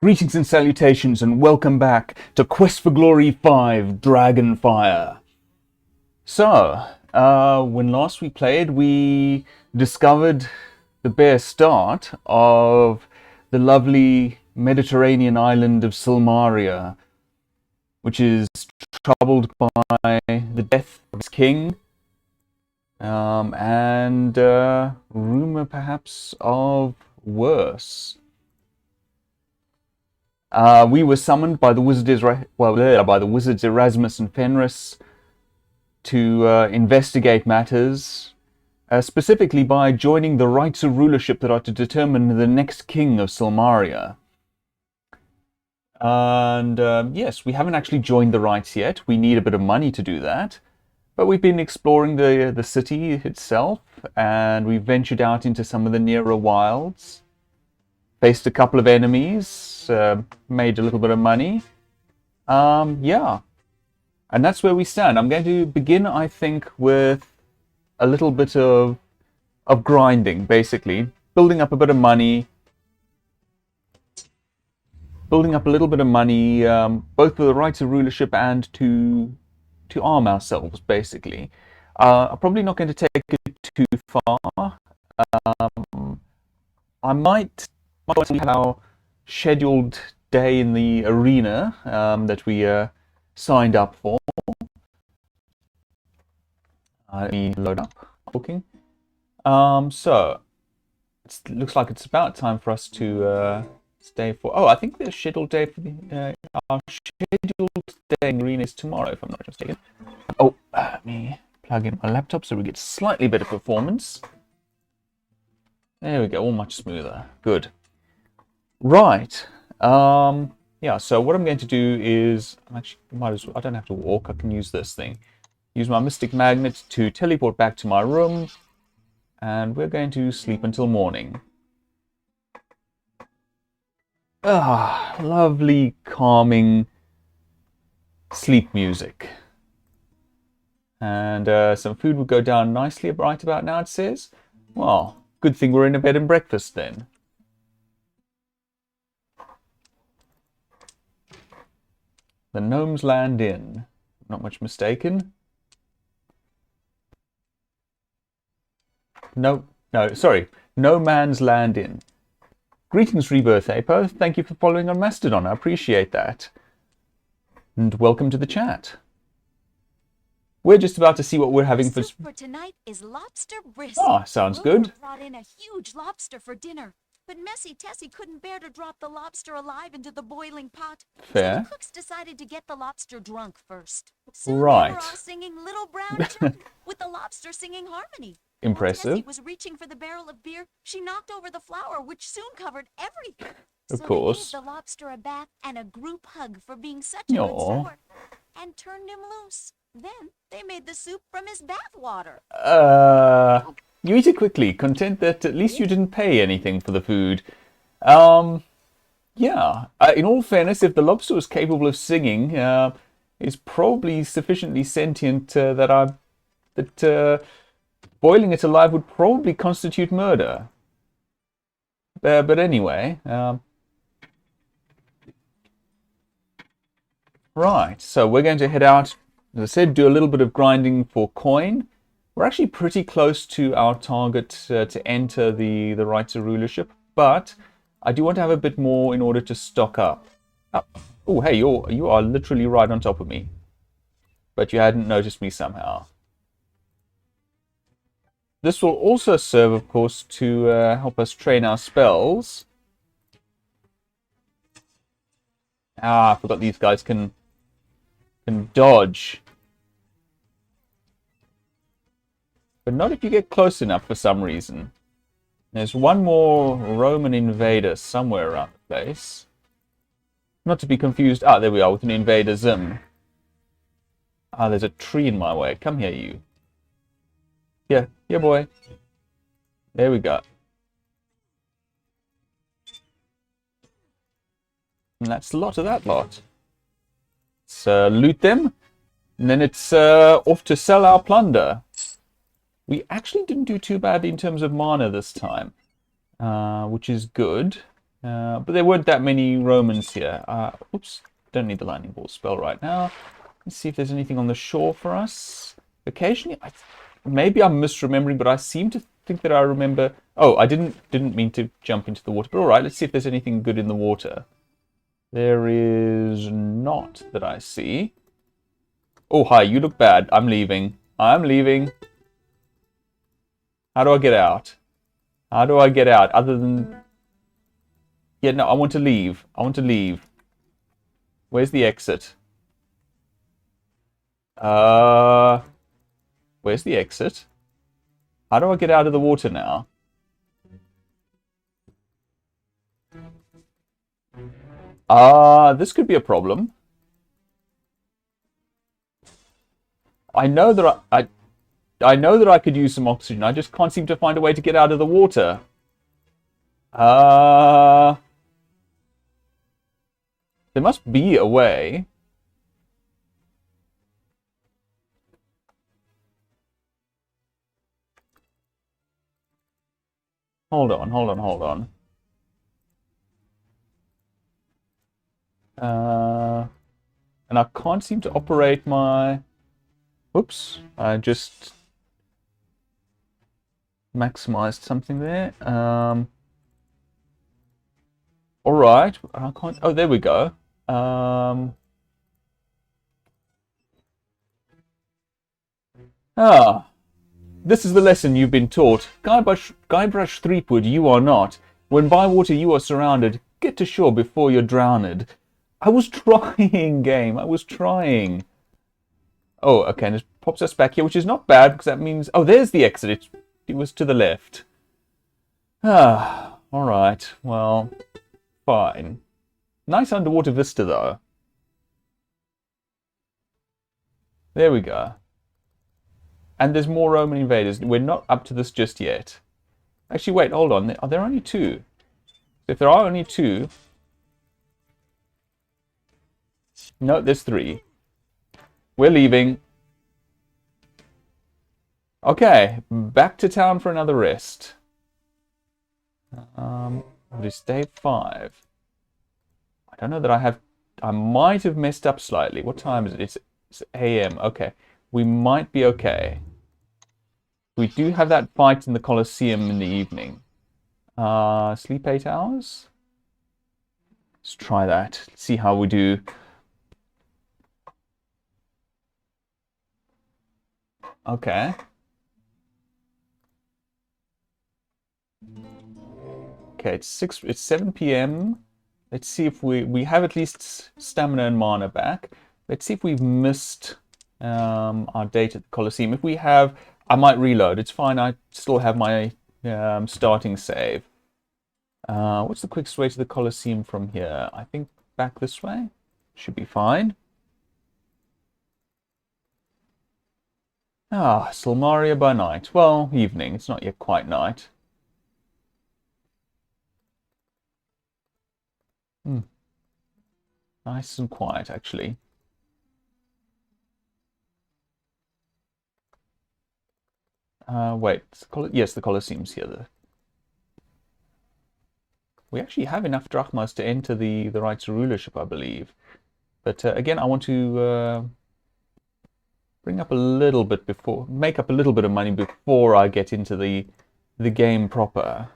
Greetings and salutations, and welcome back to Quest for Glory 5 Dragonfire. So, when last we played, we discovered the bare start of the lovely Mediterranean island of Silmaria, which is troubled by the death of its king, and rumor perhaps of worse. We were summoned by the wizards, Erasmus and Fenris to investigate matters, specifically by joining the Rites of Rulership that are to determine the next king of Silmaria. And yes, we haven't actually joined the rites yet. We need a bit of money to do that. But we've been exploring the city itself, and we've ventured out into some of the nearer wilds. Faced a couple of enemies, made a little bit of money. Yeah. And that's where we stand. I'm going to begin, I think, with a little bit of grinding, basically. Building up a bit of money. Building up a little bit of money, both for the Rites of Rulership and to arm ourselves, basically. I'm probably not going to take it too far. I might have our scheduled day in the arena that we signed up for. Let me load up booking. So it looks like it's about time for us to stay for. Oh, I think the scheduled day for the our scheduled day in the arena is tomorrow, if I'm not mistaken. Oh, let me plug in my laptop so we get slightly better performance. There we go, all much smoother. Good. Right. Yeah, so what I'm going to do is, I don't have to walk, I can use this thing. Use my mystic magnet to teleport back to my room, and we're going to sleep until morning. Ah, lovely, calming sleep music. And some food would go down nicely right about now, it says. Well, good thing we're in a bed and breakfast then. The Gnome's Land Inn. Not much mistaken. No, sorry. No Man's Land Inn. Greetings, Rebirth Apo. Thank you for following on Mastodon. I appreciate that. And welcome to the chat. We're just about to see what we're having for tonight is lobster brisket. Ah, sounds good. Brought in a huge lobster for dinner. But Messy Tessie couldn't bear to drop the lobster alive into the boiling pot. Fair. So the cooks decided to get the lobster drunk first. Soon Right. they were all singing Little Brown Jug with the lobster singing harmony. Impressive. While Tessie was reaching for the barrel of beer, she knocked over the flour, which soon covered everything. Of so course. They gave the lobster a bath and a group hug for being such a good sport, and turned him loose. Then they made the soup from his bath water. You eat it quickly, content that at least you didn't pay anything for the food. Yeah. In all fairness, if the lobster was capable of singing, it's probably sufficiently sentient that boiling it alive would probably constitute murder. But anyway, right. So we're going to head out. As I said, do a little bit of grinding for coin. We're actually pretty close to our target to enter the Rites of Rulership, but I do want to have a bit more in order to stock up. Oh, hey, you are literally right on top of me, but you hadn't noticed me somehow. This will also serve, of course, to help us train our spells. Ah, I forgot these guys can dodge. But not if you get close enough for some reason. There's one more Roman invader somewhere around the place. Not to be confused. Ah, there we are with an invaderism. Ah, there's a tree in my way. Come here, you. Yeah, boy. There we go. And that's a lot of that lot. Let's loot them. And then it's off to sell our plunder. We actually didn't do too bad in terms of mana this time, which is good. But there weren't that many Romans here. Oops, don't need the lightning bolt spell right now. Let's see if there's anything on the shore for us. Occasionally, maybe I'm misremembering, but I seem to think that I remember... Oh, I didn't mean to jump into the water, but alright, let's see if there's anything good in the water. There is not that I see. Oh, hi, you look bad. I'm leaving. I'm leaving. How do I get out? How do I get out? Other than... Yeah, no, I want to leave. I want to leave. Where's the exit? Where's the exit? How do I get out of the water now? This could be a problem. I know that I know that I could use some oxygen. I just can't seem to find a way to get out of the water. There must be a way. Hold on, hold on, hold on. And I can't seem to operate my... Oops, I just maximized something there. All right, I can't... Oh, there we go. This is the lesson you've been taught. Guybrush Threepwood, you are not. When by water you are surrounded, get to shore before you're drowned. I was trying, game. I was trying. Oh, okay, and it pops us back here, which is not bad, because that means... Oh, there's the exit. It was to the left. Alright. Well, fine. Nice underwater vista, though. There we go. And there's more Roman invaders. We're not up to this just yet. Actually, wait, hold on. Are there only two? If there are only two... No, there's three. We're leaving. Okay, back to town for another rest. What is day 5? I don't know that I have... I might have messed up slightly. What time is it? It's AM. Okay. We might be okay. We do have that fight in the Colosseum in the evening. Sleep 8 hours? Let's try that. Let's see how we do. Okay. Okay, it's 7 p.m. Let's see if we have at least stamina and mana back. Let's see if we've missed our date at the Colosseum. If we have, I might reload. It's fine. I still have my starting save. What's the quickest way to the Colosseum from here? I think back this way. Should be fine. Silmaria by night. Well, evening. It's not yet quite night. Nice and quiet, actually. Wait. Yes, the Colosseum's here. We actually have enough drachmas to enter the Rites of Rulership, I believe. But again, I want to bring up a little bit before, make up a little bit of money before I get into the game proper.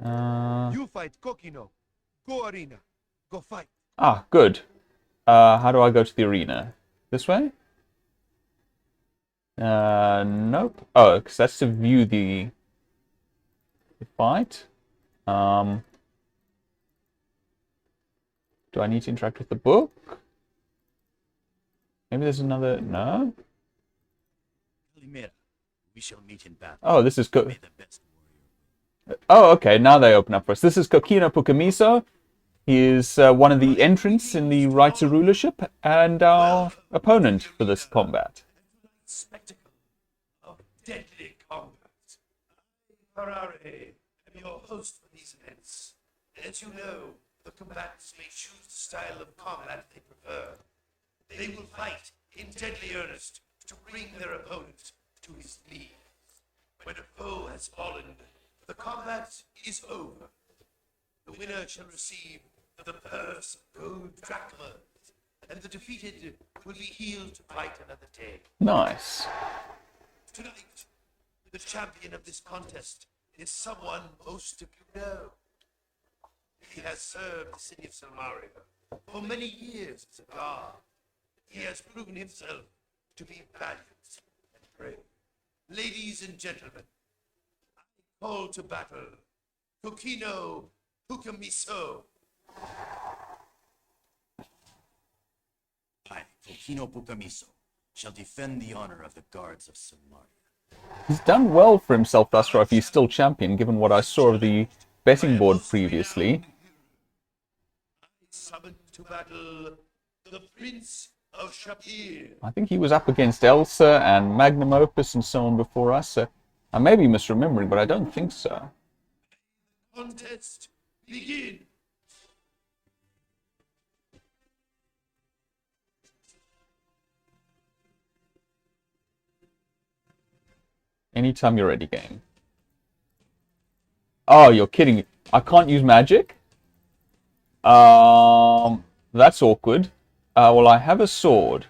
You fight Kokino. Go arena. Go fight. Good. How do I go to the arena? This way? Nope. Oh, because that's to view the fight. Do I need to interact with the book? Maybe there's another... No? Silmaria, we shall meet in battle. Oh, this is... May the best warrior. Oh, okay. Now they open up for us. This is Kokino Pukamiso. He is one of the entrants in the Rites of Rulership and our opponent for this combat. Spectacle of deadly combat. Ferrari, am your host for these events. As you know, the combatants may choose the style of combat they prefer. They will fight in deadly earnest to bring their opponent to his knees. When a foe has fallen, the combat is over. The winner shall receive the purse of gold drachmas, and the defeated will be healed to fight another day. Nice. Tonight, the champion of this contest is someone most of you know. He has served the city of Silmaria for many years as a guard. He has proven himself to be valiant and brave. Ladies and gentlemen, I call to battle Kokino Pukamiso. I, Kokino Pukamiso, shall defend the honor of the guards of Silmaria. He's done well for himself thus far if he's still champion, given what I saw of the betting board previously. I summon to battle the Prince of Shapir. I think he was up against Elsa and Magnum Opus and so on before us. So I may be misremembering, but I don't think so. Contest begin. Anytime you're ready, game. Oh, you're kidding me. I can't use magic? That's awkward. Well, I have a sword.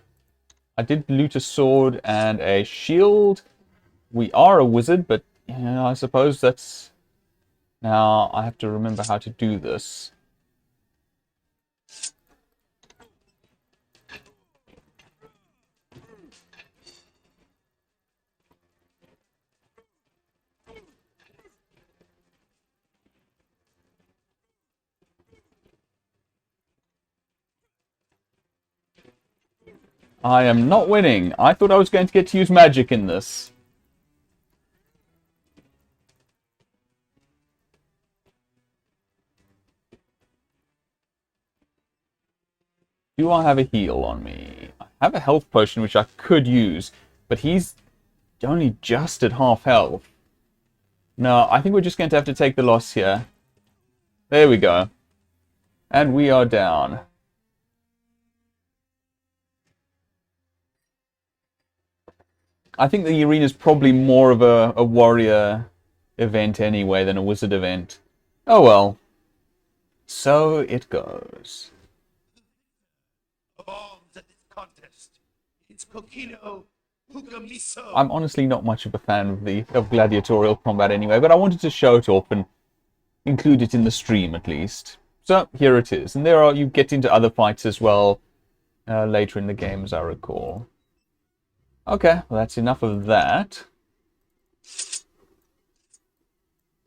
I did loot a sword and a shield. We are a wizard, but yeah, I suppose that's... Now, I have to remember how to do this. I am not winning. I thought I was going to get to use magic in this. Do I have a heal on me? I have a health potion which I could use, but he's only just at half health. No, I think we're just going to have to take the loss here. There we go. And we are down. I think the arena is probably more of a warrior event anyway than a wizard event. Oh well. So it goes. Arms at this contest. It's Kokino Pukamiso. I'm honestly not much of a fan of gladiatorial combat anyway, but I wanted to show it off and include it in the stream at least. So here it is. And you get into other fights as well later in the game, as I recall. Okay, well that's enough of that.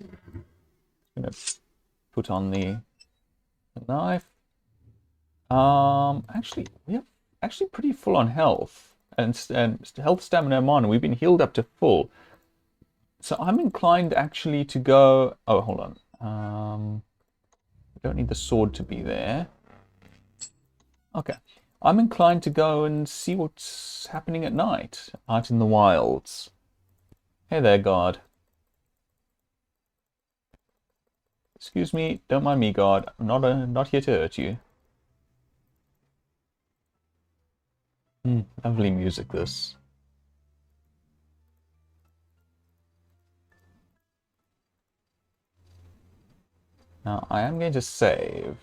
I'm gonna put on the knife. Actually, we have pretty full on health and health, stamina, and mana. We've been healed up to full, so I'm inclined actually to go. Oh, hold on. We don't need the sword to be there. Okay. I'm inclined to go and see what's happening at night out in the wilds. Hey there, guard. Excuse me, don't mind me, guard. I'm not here to hurt you. Lovely music, this. Now, I am going to save.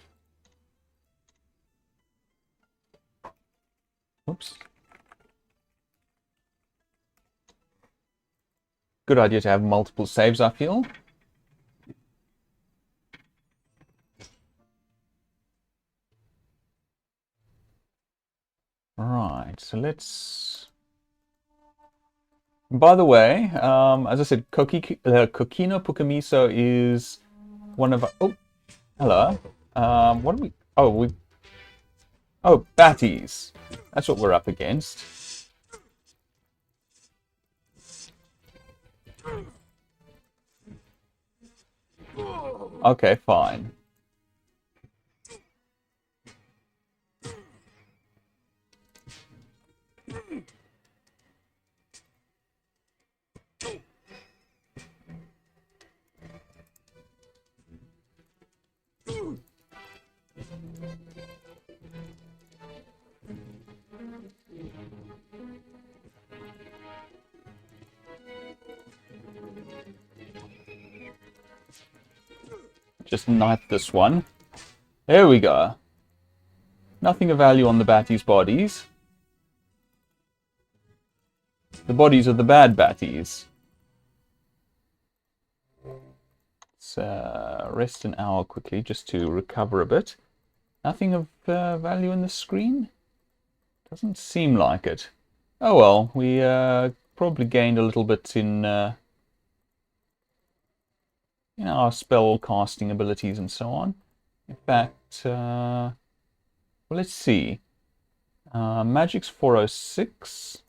Oops. Good idea to have multiple saves, I feel. Right, so let's... By the way, as I said, Kokino Pukamiso is one of... Oh, hello. What do we... Oh, Batties. That's what we're up against. Okay, fine. just knife this one. There we go. Nothing of value on the batties' bodies. The bodies of the bad batties. Let's rest an hour quickly just to recover a bit. Nothing of value in the screen? Doesn't seem like it. Oh well, we probably gained a little bit in our spell casting abilities and so on. In fact, well, let's see. Magic's 406.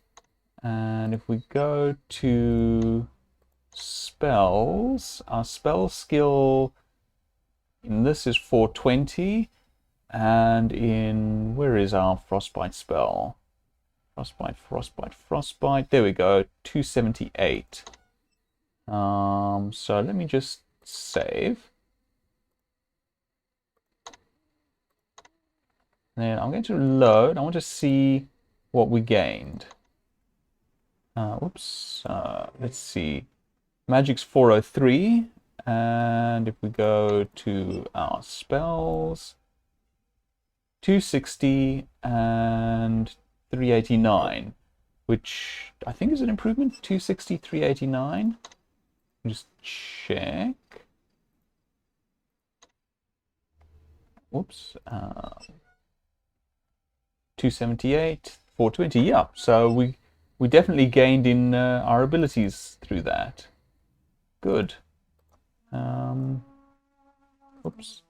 And if we go to spells, our spell skill in this is 420. And in, where is our frostbite spell? Frostbite. There we go, 278. So let me just save. Then I'm going to load. I want to see what we gained. Let's see. Magic's 403. And if we go to our spells, 260 and 389, which I think is an improvement. 260, 389. Just check. Whoops. 278, 420. Yeah, so we definitely gained in our abilities through that. Good. Oops.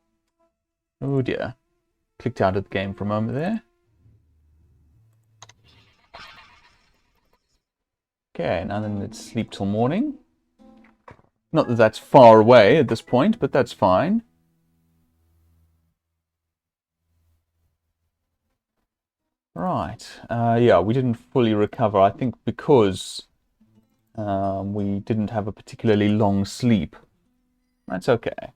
Oh dear. Clicked out of the game for a moment there. Okay, now then let's sleep till morning. Not that that's far away at this point, but that's fine. Right. Yeah, we didn't fully recover, I think, because we didn't have a particularly long sleep. That's okay.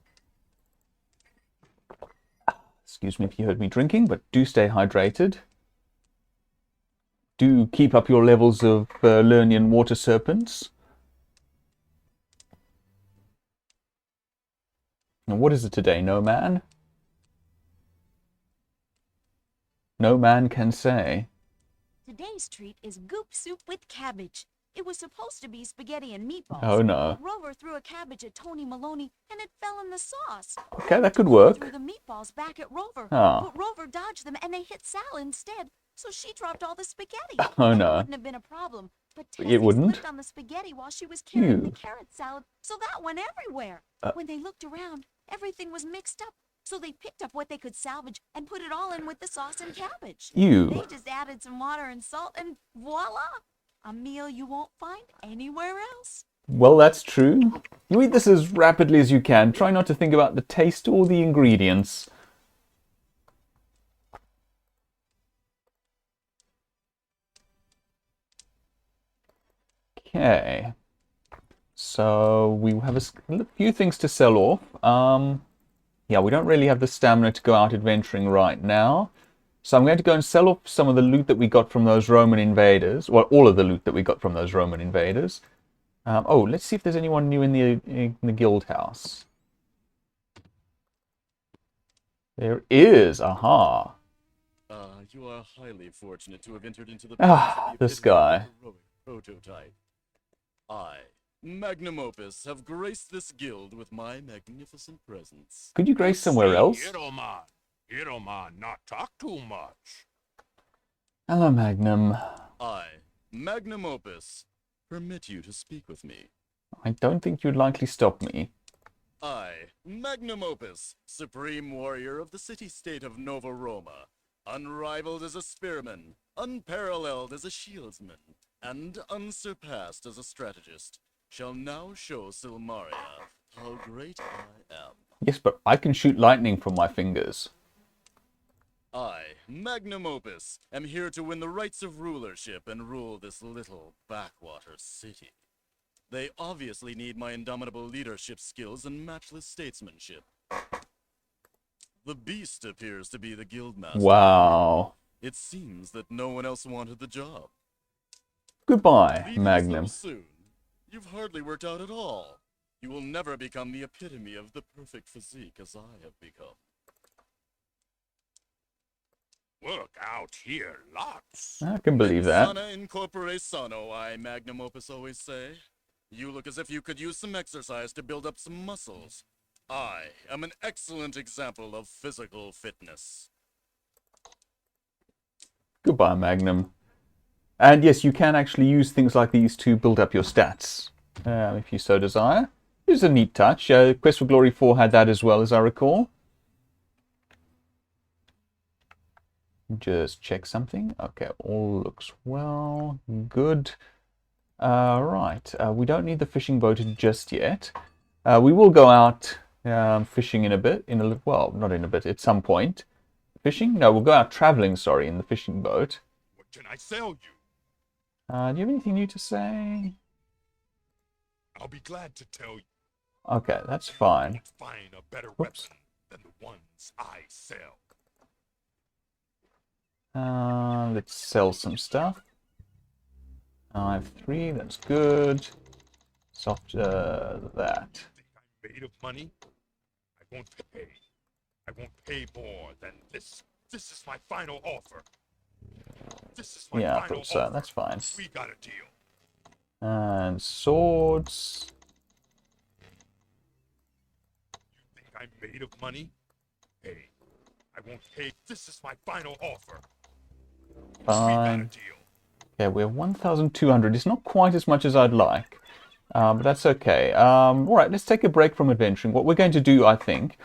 Excuse me if you heard me drinking, but do stay hydrated. Do keep up your levels of Lernian water serpents. Now, what is it today, no man? No man can say. Today's treat is goop soup with cabbage. It was supposed to be spaghetti and meatballs. Oh no. But Rover threw a cabbage at Tony Maloney and it fell in the sauce. Okay, that could work. Threw the meatballs back at Rover. Oh. But Rover dodged them and they hit Sal instead. So she dropped all the spaghetti. Oh And no. it wouldn't have been a problem. But It Tessie wouldn't? slipped on the spaghetti while she was carrying the Ew. carrot salad. So that went everywhere. When they looked around, everything was mixed up. So they picked up what they could salvage and put it all in with the sauce and cabbage. Ew. They just added some water and salt and voila! A meal you won't find anywhere else. Well, that's true. You eat this as rapidly as you can. Try not to think about the taste or the ingredients. Okay. So we have a few things to sell off. Yeah, we don't really have the stamina to go out adventuring right now. So I'm going to go and sell off some of the loot that we got from those Roman invaders. Well, all of the loot that we got from those Roman invaders. Oh, let's see if there's anyone new in the guild house. There is. Aha. You are highly fortunate to have entered into the This guy. prototype. I, Magnum Opus, have graced this guild with my magnificent presence. Could you grace somewhere else? Hiroman, not talk too much. Hello, Magnum. I, Magnum Opus, permit you to speak with me. I don't think you'd likely stop me. I, Magnum Opus, supreme warrior of the city-state of Nova Roma, unrivaled as a spearman, unparalleled as a shieldsman, and unsurpassed as a strategist, shall now show Silmaria how great I am. Yes, but I can shoot lightning from my fingers. I, Magnum Opus, am here to win the rights of rulership and rule this little backwater city. They obviously need my indomitable leadership skills and matchless statesmanship. The beast appears to be the guildmaster. Wow. It seems that no one else wanted the job. Goodbye, Leaving Magnum. so soon? You've hardly worked out at all. You will never become the epitome of the perfect physique as I have become. Work out here, lots. I can believe that. Sana incorpore sano, I magnum opus always say. You look as if you could use some exercise to build up some muscles. I am an excellent example of physical fitness. Goodbye, Magnum. And yes, you can actually use things like these to build up your stats, if you so desire. It's a neat touch. Quest for Glory 4 had that as well, as I recall. Just check something. Okay, all looks well. Good. Right. We don't need the fishing boat just yet. We will go out fishing in a bit. Well, not in a bit. At some point. Fishing? No, we'll go out traveling. Sorry, in the fishing boat. What can I sell you? Do you have anything new to say? I'll be glad to tell you. Okay, that's fine. Find a better Oops. weapon than the ones I sell. Let's sell some stuff. I have 3, that's good. Soft, that. Think I'm made of money? I won't pay. I won't pay more than this. This is my final offer. This is my Yeah, I final thought so. offer. That's fine. We got a deal. And swords. You think I'm made of money? Hey, I won't pay. This is my final offer. We got a Fine. deal. Okay, we're 1,200. It's not quite as much as I'd like. But that's okay. Alright, let's take a break from adventuring. What we're going to do, I think,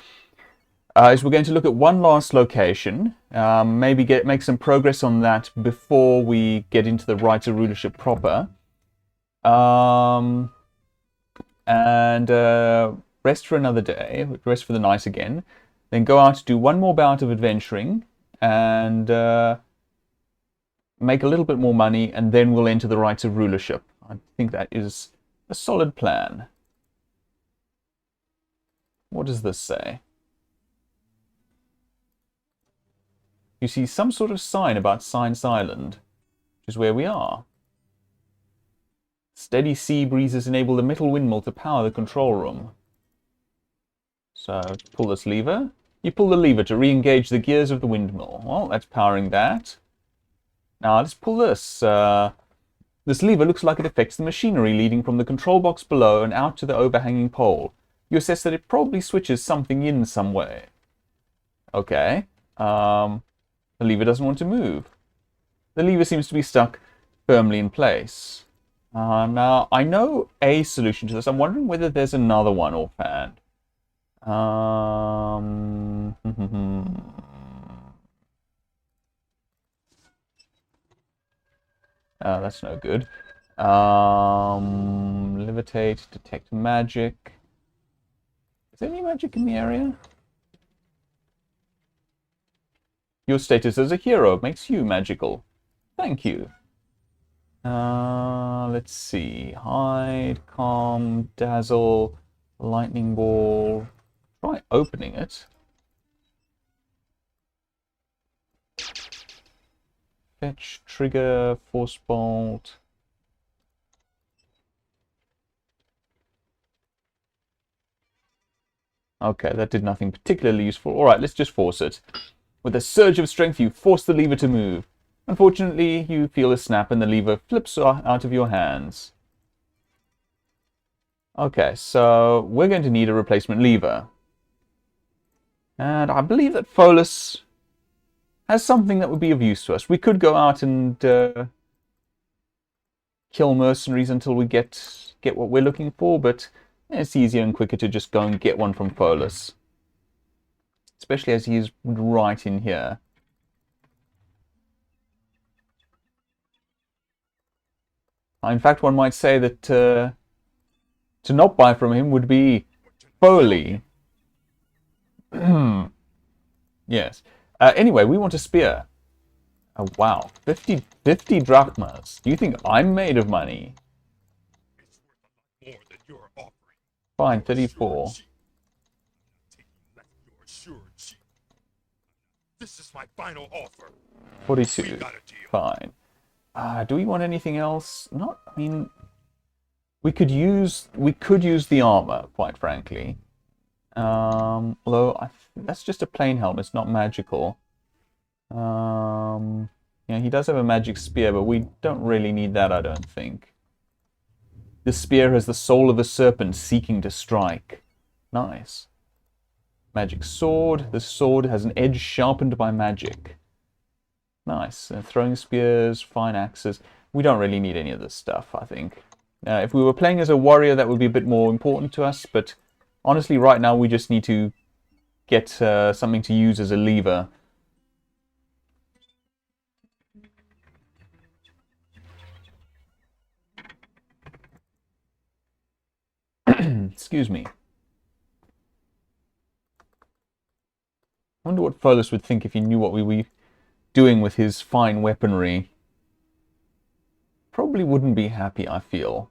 is we're going to look at one last location. Maybe make some progress on that before we get into the Rites of Rulership proper. And rest for another day. Rest for the night again. Then go out to do one more bout of adventuring. And make a little bit more money. And then we'll enter the Rites of Rulership. I think that is a solid plan. What does this say? You see some sort of sign about Science Island, which is where we are. Steady sea breezes enable the metal windmill to power the control room. So, pull this lever. You pull the lever to re-engage the gears of the windmill. Well, that's powering that. Now, let's pull this. This lever looks like it affects the machinery leading from the control box below and out to the overhanging pole. You assess that it probably switches something in some way. Okay. The lever doesn't want to move. The lever seems to be stuck firmly in place. Now, I know a solution to this. I'm wondering whether there's another one offhand. That's no good. Levitate, detect magic. Is there any magic in the area? Your status as a hero makes you magical. Thank you. Let's see. Hide, calm, dazzle, lightning ball. Try opening it. Fetch, trigger, force bolt. Okay, that did nothing particularly useful. Alright, let's just force it. With a surge of strength, you force the lever to move. Unfortunately, you feel a snap and the lever flips out of your hands. Okay, so we're going to need a replacement lever. And I believe that Pholus has something that would be of use to us. We could go out and kill mercenaries until we get what we're looking for, but it's easier and quicker to just go and get one from Pholus. Especially as he is right in here. In fact, one might say that to not buy from him would be folly. Yes. Anyway, we want a spear. Oh, wow. 50 drachmas. Do you think I'm made of money? It's worth a lot more than you're offering. Fine, 34. This is my final offer. 42. We got a deal. Fine. Do we want anything else? Not, I mean, We could use the armor, quite frankly. Although that's just a plain helmet, it's not magical. Yeah, he does have a magic spear, but we don't really need that, I don't think. This spear has the soul of a serpent seeking to strike. Nice. Magic sword. The sword has an edge sharpened by magic. Nice. Throwing spears, fine axes. We don't really need any of this stuff, I think. If we were playing as a warrior, that would be a bit more important to us, but honestly, right now, we just need to get something to use as a lever. Excuse me. I wonder what Pholus would think if he knew what we were doing with his fine weaponry. Probably wouldn't be happy, I feel.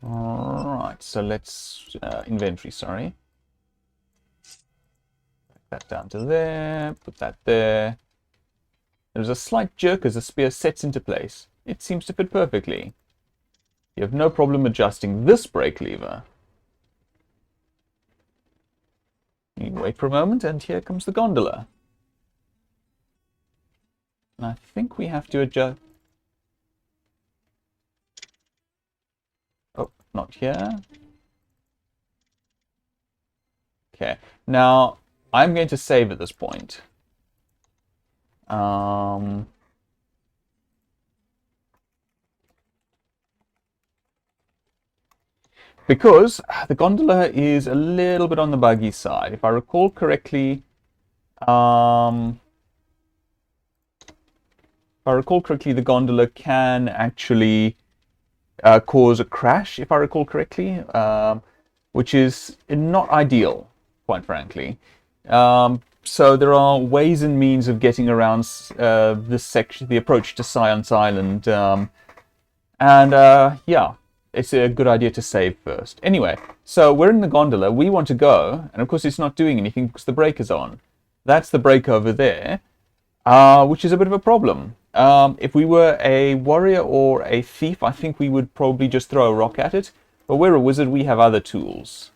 Alright, so let's... inventory, sorry. Put that down to there, put that there. There's a slight jerk as the spear sets into place. It seems to fit perfectly. You have no problem adjusting this brake lever. You wait for a moment, and here comes the gondola. And I think we have to adjust... Oh, not here. Okay, now I'm going to save at this point. Because the gondola is a little bit on the buggy side. If I recall correctly, the gondola can actually cause a crash, if I recall correctly, which is not ideal, quite frankly. So there are ways and means of getting around this section, the approach to Science Island, yeah. It's a good idea to save first. Anyway, so we're in the gondola. We want to go, and of course it's not doing anything because the brake is on. That's the brake over there, which is a bit of a problem. If we were a warrior or a thief, I think we would probably just throw a rock at it. But we're a wizard, we have other tools.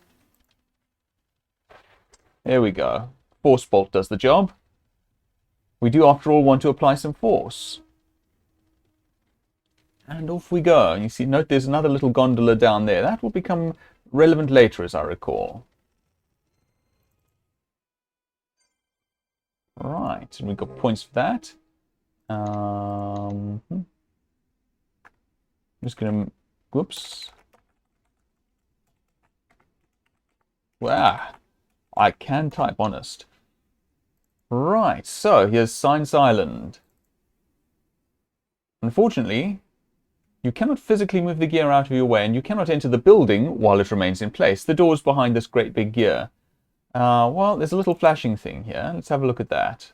There we go. Force bolt does the job. We do, after all, want to apply some force. And off we go. And you see, note there's another little gondola down there. That will become relevant later, as I recall. Right, and we've got points for that. I'm just going to... Whoops. Wow. I can type, honest. Right, so here's Science Island. Unfortunately, you cannot physically move the gear out of your way, and you cannot enter the building while it remains in place. The door's behind this great big gear. Well, there's a little flashing thing here. Let's have a look at that.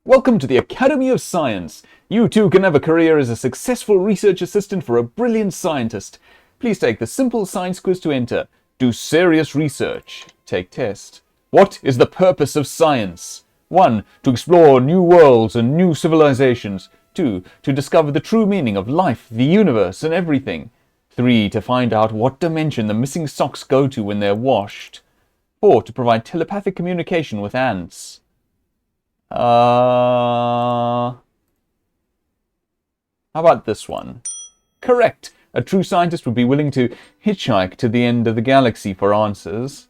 Welcome to the Academy of Science. You too can have a career as a successful research assistant for a brilliant scientist. Please take the simple science quiz to enter. Do serious research. Take test. What is the purpose of science? 1. To explore new worlds and new civilizations. 2. To discover the true meaning of life, the universe, and everything. 3. To find out what dimension the missing socks go to when they're washed. 4. To provide telepathic communication with ants. How about this one? Correct! A true scientist would be willing to hitchhike to the end of the galaxy for answers.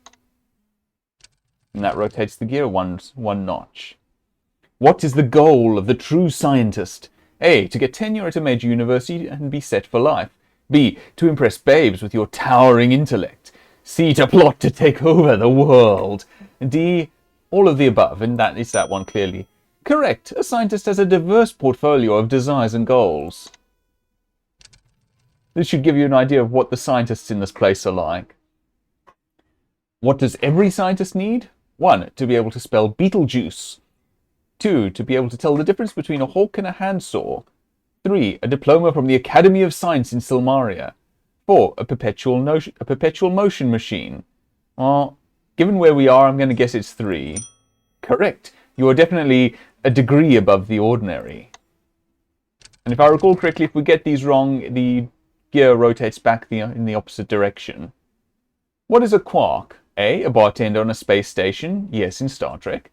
And that rotates the gear one notch. What is the goal of the true scientist? A. To get tenure at a major university and be set for life. B. To impress babes with your towering intellect. C. To plot to take over the world. D. All of the above, and that is that one clearly. Correct. A scientist has a diverse portfolio of desires and goals. This should give you an idea of what the scientists in this place are like. What does every scientist need? 1. To be able to spell Beetlejuice. 2. To be able to tell the difference between a hawk and a handsaw. 3. A diploma from the Academy of Science in Silmaria. 4. A perpetual motion machine. Well, given where we are, I'm going to guess it's 3. Correct. You are definitely a degree above the ordinary. And if I recall correctly, if we get these wrong, the gear rotates back in the opposite direction. What is a quark? A bartender on a space station. Yes, in Star Trek.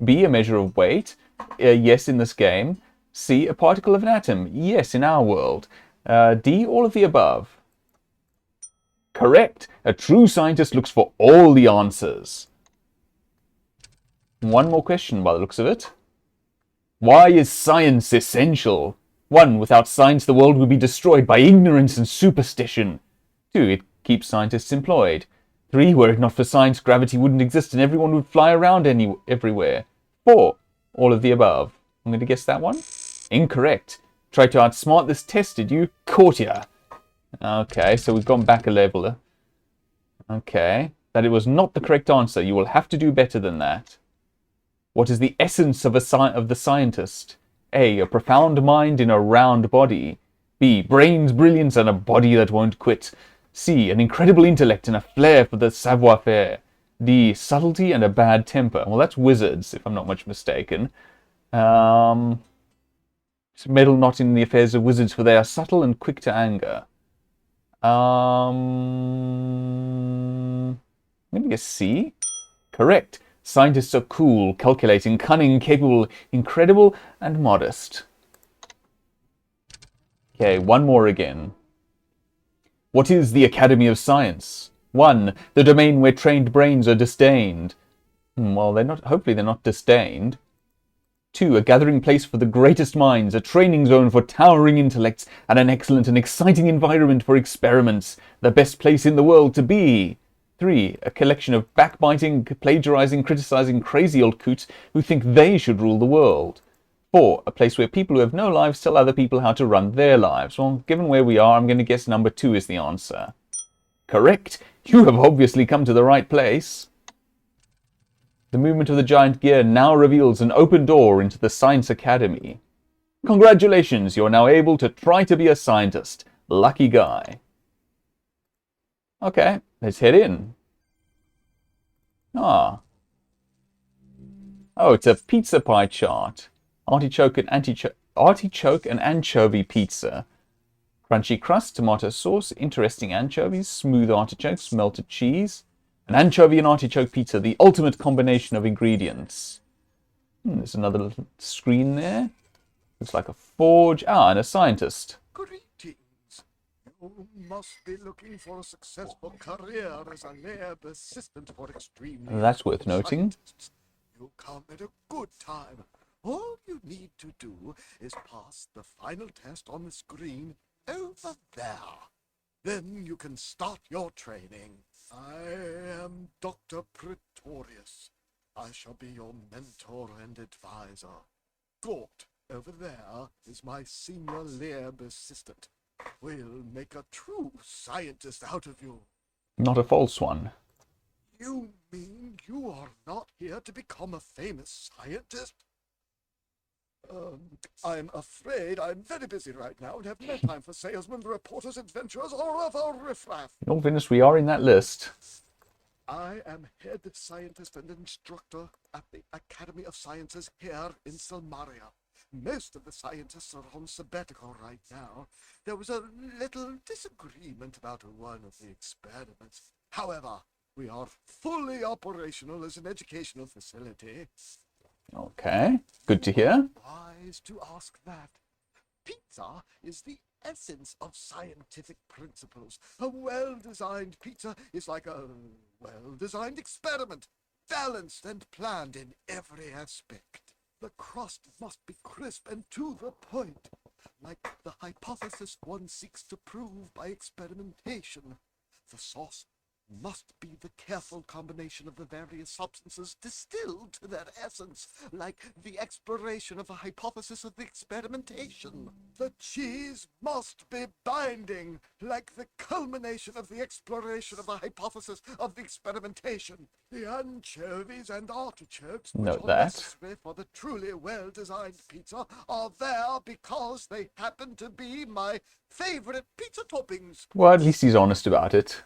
B, a measure of weight. Yes, in this game. C, a particle of an atom. Yes, in our world. D, all of the above. Correct. A true scientist looks for all the answers. One more question by the looks of it. Why is science essential? 1. Without science, the world would be destroyed by ignorance and superstition. 2. It keeps scientists employed. 3. Were it not for science, gravity wouldn't exist and everyone would fly around everywhere. 4. All of the above. I'm going to guess that one. Incorrect. Tried to outsmart this test, did you? Caught ya. Okay, so we've gone back a level. Okay. That it was not the correct answer. You will have to do better than that. What is the essence of the scientist? A profound mind in a round body. B, brains, brilliance, and a body that won't quit. C, an incredible intellect and a flair for the savoir-faire. D, subtlety and a bad temper. Well, that's wizards, if I'm not much mistaken. Meddle not in the affairs of wizards, for they are subtle and quick to anger. Maybe guess C? Correct. Scientists are cool, calculating, cunning, capable, incredible, and modest. Okay, one more again. What is the Academy of Science? 1. The domain where trained brains are disdained. Well, hopefully they're not disdained. 2. A gathering place for the greatest minds, a training zone for towering intellects, and an excellent and exciting environment for experiments. The best place in the world to be. 3. A collection of backbiting, plagiarizing, criticizing crazy old coots who think they should rule the world. 4. A place where people who have no lives tell other people how to run their lives. Well, given where we are, I'm going to guess number 2 is the answer. Correct. You have obviously come to the right place. The movement of the giant gear now reveals an open door into the Science Academy. Congratulations, you're now able to try to be a scientist. Lucky guy. Okay, let's head in. Oh, it's a pizza pie chart. Artichoke and anchovy pizza. Crunchy crust, tomato sauce, interesting anchovies, smooth artichokes, melted cheese. An anchovy and artichoke pizza, the ultimate combination of ingredients. There's another little screen there. Looks like a forge. And a scientist. Greetings. You must be looking for a successful career as a lab assistant for extremely... That's worth noting. Scientists. You come at a good time. All you need to do is pass the final test on the screen over there. Then you can start your training. I am Dr. Pretorius. I shall be your mentor and advisor. Gort, over there, is my senior lab assistant. We'll make a true scientist out of you. Not a false one. You mean you are not here to become a famous scientist? I'm afraid I'm very busy right now and have no time for salesmen, reporters, adventurers, or other riffraff. In all fairness, we are in that list. I am head scientist and instructor at the Academy of Sciences here in Silmaria. Most of the scientists are on sabbatical right now. There was a little disagreement about one of the experiments. However, we are fully operational as an educational facility. Okay, good to hear. Wise to ask that. Pizza is the essence of scientific principles. A well-designed pizza is like a well-designed experiment, balanced and planned in every aspect. The crust must be crisp and to the point, like the hypothesis one seeks to prove by experimentation. The sauce must be the careful combination of the various substances distilled to their essence, like the exploration of a hypothesis of the experimentation. The cheese must be binding, like the culmination of the exploration of the hypothesis of the experimentation. The anchovies and artichokes, which Note are that. necessary for the truly well-designed pizza, are there because they happen to be my favorite pizza toppings. Well, at least he's honest about it.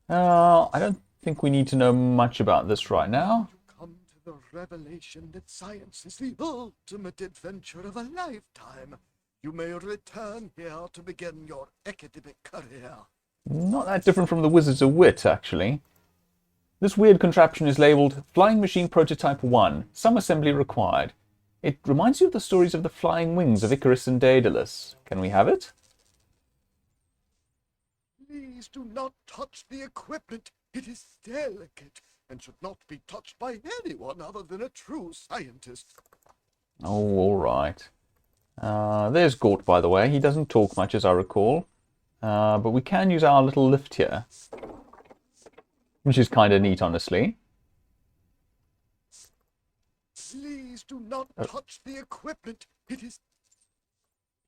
I don't think we need to know much about this right now. Come to The revelation that science is the ultimate adventure of a lifetime. You may return here to begin your academic career. Not that different from the Wizards of Wit, actually. This weird contraption is labelled Flying Machine Prototype 1. Some assembly required. It reminds you of the stories of the flying wings of Icarus and Daedalus. Can we have it? Please do not touch the equipment. It is delicate and should not be touched by anyone other than a true scientist. Oh, all right. There's Gort, by the way. He doesn't talk much, as I recall. But we can use our little lift here. Which is kind of neat, honestly. Please do not touch the equipment. It is...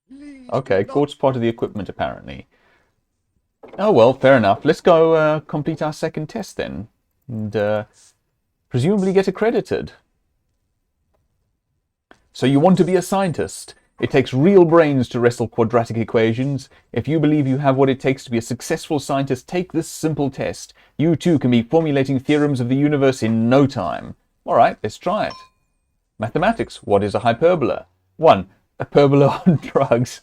Please Okay, do not... Gort's part of the equipment, apparently. Oh, well, fair enough. Let's go complete our second test, then. And presumably get accredited. So you want to be a scientist? It takes real brains to wrestle quadratic equations. If you believe you have what it takes to be a successful scientist, take this simple test. You too can be formulating theorems of the universe in no time. Alright, let's try it. Mathematics. What is a hyperbola? 1. A perbola on drugs.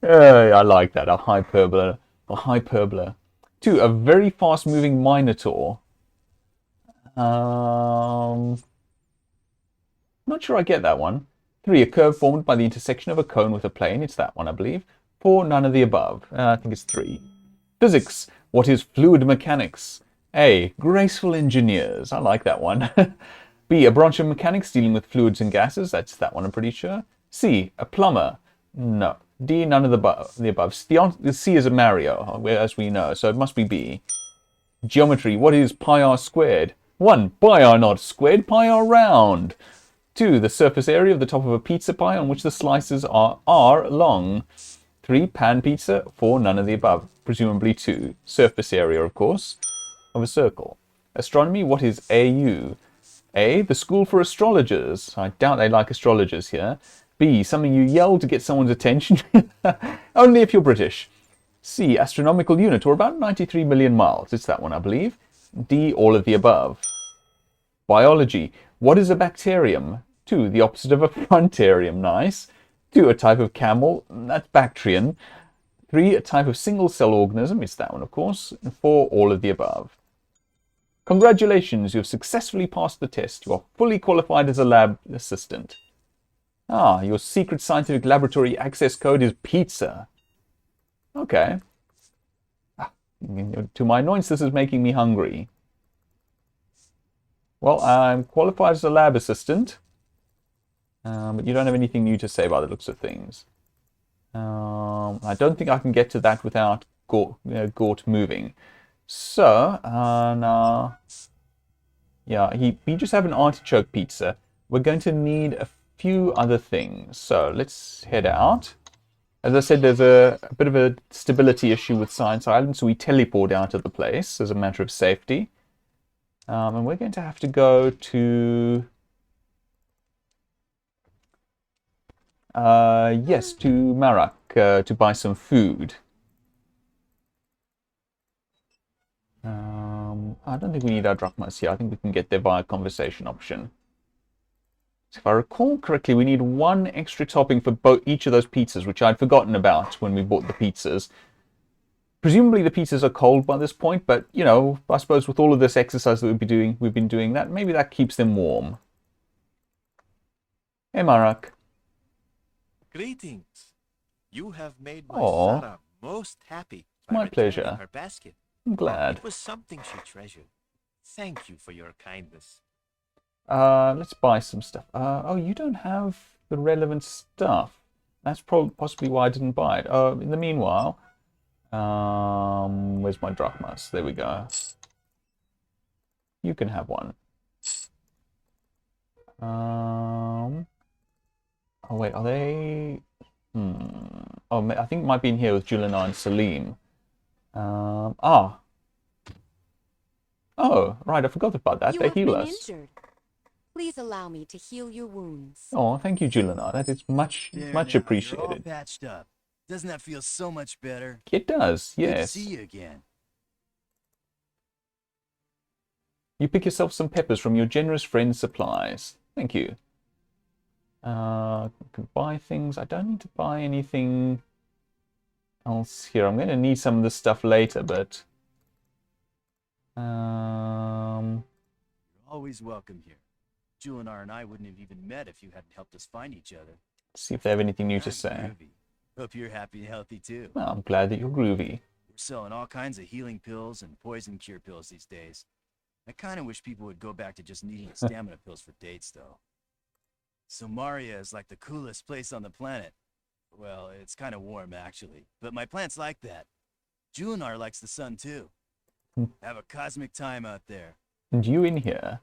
I like that. A hyperbola. A hyperbola. 2. A very fast-moving minotaur. Not sure I get that one. 3. A curve formed by the intersection of a cone with a plane. It's that one, I believe. 4. None of the above. I think it's 3. Physics. What is fluid mechanics? A. Graceful engineers. I like that one. B. A branch of mechanics dealing with fluids and gases. That's that one, I'm pretty sure. C. A plumber. No. D. None of the above. The C is a Mario, as we know, so it must be B. Geometry. What is pi r squared? 1. Pi r not squared, pi r round. 2. The surface area of the top of a pizza pie on which the slices are long. 3. Pan pizza. 4. None of the above. Presumably 2. Surface area, of course, of a circle. Astronomy. What is AU? A. The school for astrologers. I doubt they like astrologers here. B. Something you yell to get someone's attention. Only if you're British. C. Astronomical unit, or about 93 million miles. It's that one, I believe. D. All of the above. Biology. What is a bacterium? 2. The opposite of a frontarium. Nice. 2. A type of camel. That's Bactrian. 3. A type of single-cell organism. It's that one, of course. And 4. All of the above. Congratulations, you have successfully passed the test. You are fully qualified as a lab assistant. Your secret scientific laboratory access code is pizza. Okay. To my annoyance, this is making me hungry. Well, I'm qualified as a lab assistant. But you don't have anything new to say by the looks of things. I don't think I can get to that without Gort moving. So, yeah, we just have an artichoke pizza. We're going to need a few other things. So let's head out. As I said, there's a bit of a stability issue with Science Island, so we teleport out of the place as a matter of safety. And we're going to have to go to... yes, to Marak to buy some food. I don't think we need our drachmas here. I think we can get there via conversation option. So if I recall correctly, we need 1 extra topping for each of those pizzas, which I'd forgotten about when we bought the pizzas. Presumably the pizzas are cold by this point, but, you know, I suppose with all of this exercise that we've been doing that, maybe that keeps them warm. Hey, Marak. Greetings. You have made my Aww. Sarah most happy. My pleasure. Her basket. I'm glad. It was something she treasured. Thank you for your kindness. Let's buy some stuff. Oh, you don't have the relevant stuff. That's possibly why I didn't buy it. In the meanwhile, where's my drachmas? There we go. You can have one. Oh wait, are they? Oh, I think it might be in here with Julina and Salim. Oh, right, I forgot about that. You They have heal been us. injured. Please allow me to heal your wounds. Oh, thank you, Julina. That is much There now, You're all appreciated. patched up. Doesn't that feel so much better? It does, Good to yes. see you again. You pick yourself some peppers from your generous friend's supplies. Thank you. I can buy things. I don't need to buy anything else here. I'm going to need some of this stuff later, but... You're always welcome here. Julinar and I wouldn't have even met if you hadn't helped us find each other. See if they have anything new to Nice, say. groovy. Hope you're happy and healthy too. Well, I'm glad that you're groovy. We're selling all kinds of healing pills and poison cure pills these days. I kind of wish people would go back to just needing stamina pills for dates, though. Silmaria is like the coolest place on the planet. Well, it's kind of warm, actually. But my plants like that. Julinar likes the sun, too. Have a cosmic time out there. And you in here?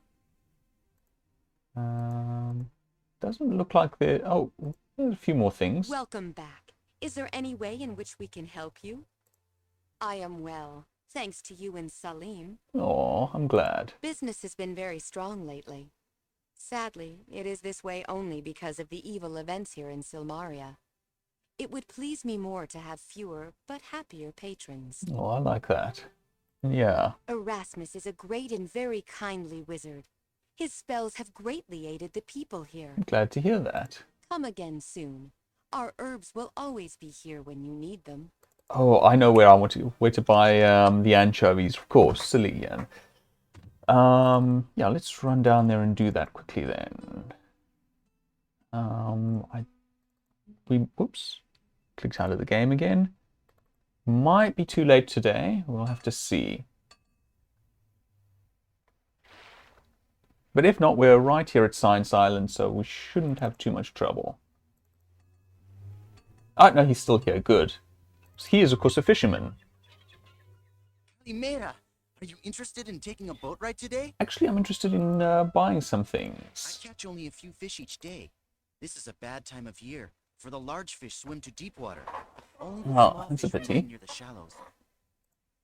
Doesn't look like there... Oh, there's a few more things. Welcome back. Is there any way in which we can help you? I am well, thanks to you and Salim. Oh, I'm glad. Business has been very strong lately. Sadly, it is this way only because of the evil events here in Silmaria. It would please me more to have fewer, but happier patrons. Oh, I like that. Yeah. Erasmus is a great and very kindly wizard. His spells have greatly aided the people here. I'm glad to hear that. Come again soon. Our herbs will always be here when you need them. Oh, I know where to buy the anchovies, of course. Silly, yeah. Yeah, let's run down there and do that quickly then. Whoops, clicked out of the game again. Might be too late today. We'll have to see. But if not, we're right here at Science Island, so we shouldn't have too much trouble. Oh, no, he's still here. Good. He is, of course, a fisherman. Calimera, are you interested in taking a boat ride today? Actually, I'm interested in buying some things. I catch only a few fish each day. This is a bad time of year, for the large fish swim to deep water. Only the small That's a fish pity. remain near the shallows.